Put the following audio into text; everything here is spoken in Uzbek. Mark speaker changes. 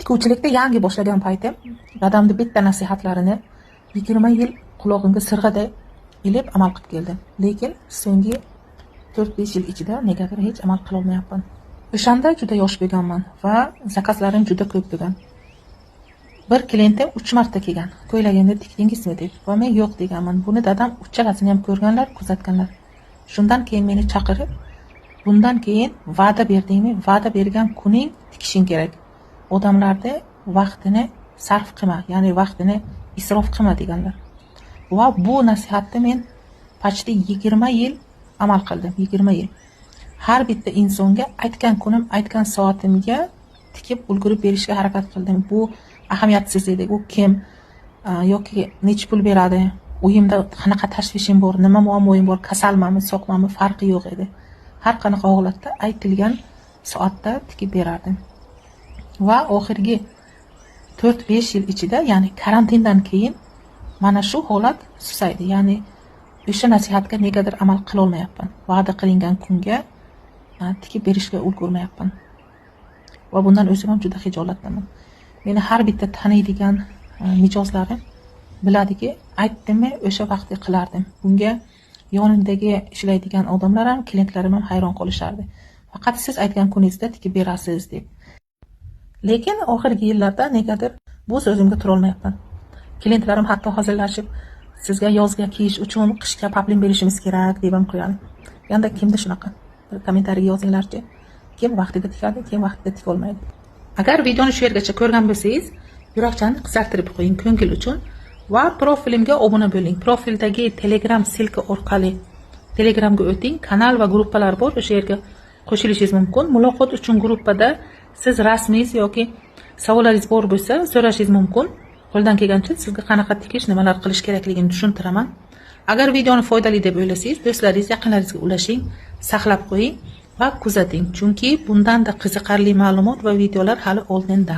Speaker 1: tikuvchilikda yangi boshlagan paytim dadamni bitta nasihatlarini 20 yil qulog'imga sirg'aday ilib amal qilib keldim. Lekin so'nggi 4-5 yil ichida negadir hech amal qila olmayapman. O'shanda juda yosh bo'lganman va zakazlarim juda ko'p bo'lgan. Bir klientim 3 marta kelgan. Ko'ylagimni tikdingizmi deb. Va men yo'q deganman. Buni dadam uchalasini ham ko'rganlar, kuzatganlar. Shundan keyin meni chaqirib, bundan keyin va'da berdingmi? Va'da bergan kuning tikishing kerak. Odamlarda vaqtini sarf qilma, ya'ni vaqtini isrof qilma deganlar. Va bu nasihatni men почти 20 yil amal qildim. 20 yil. Har bitta insonga aytgan kunim, aytgan soatimga tikib ulgurib berishga harakat qildim. Bu ahamiyatsiz edi. U kim yoki nech pul beradi, uyimda qanaqa tashvishim bor, nima muammoim bor, kasalmanmi, sog'manmi farqi yo'q edi. Har qanaqa holatda aytilgan soatda tikib berardim. Va oxirgi 4-5 yil ichida, ya'ni karantindan keyin mana shu holat susaydi. Ya'ni o'sha nasihatga negadir amal qila olmayapman. Va'da qilingan kunga tikib berishga ulgurmayapman. Va bundan o'zim ham juda xijolatdaman. Meni har bitta taniydigan mijozlarim biladiki, aytdimmi o'sha vaqtda qilardim. Bunga yonimdagi ishlaydigan odamlar ham, klientlarim ham hayron qolishardi. Faqat siz aytgan kuningizda tikib berasiz deb. Lekin oxirgi yillarda negadir bu so'zimga tura olmayapman. Klientlarim hatto hozirlashib, sizga yozga kiyish uchun qishga paplin berishimiz kerak deb ham qo'yadi. Yanda kimda shunaqa? Bir kommentariyaga yozinglarchi. Kim vaqtida tikadi, kim vaqtida tika olmaydi. Agar videoni shu yergacha ko'rgan bo'lsangiz, yurakchani qizartirib qo'ying ko'ngil uchun va profilimga obuna bo'ling. Profildagi Telegram silka orqali Telegramga o'ting. Kanal va gruppalar bor, o'sha yerga qo'shilishingiz mumkin. Muloqot uchun gruppada siz rasmingiz yoki savollaringiz bor bo'lsa, so'rashingiz mumkin. Qo'ldan kelgancha sizga qanaqa tikish, nimalar qilish kerakligini tushuntiraman. Agar videoni foydali deb o'ylasangiz, do'stlaringiz, yaqinlaringizga ulashing, saqlab qo'ying va kuzating. Chunki bundanda qiziqarli ma'lumot va videolar hali oldinda.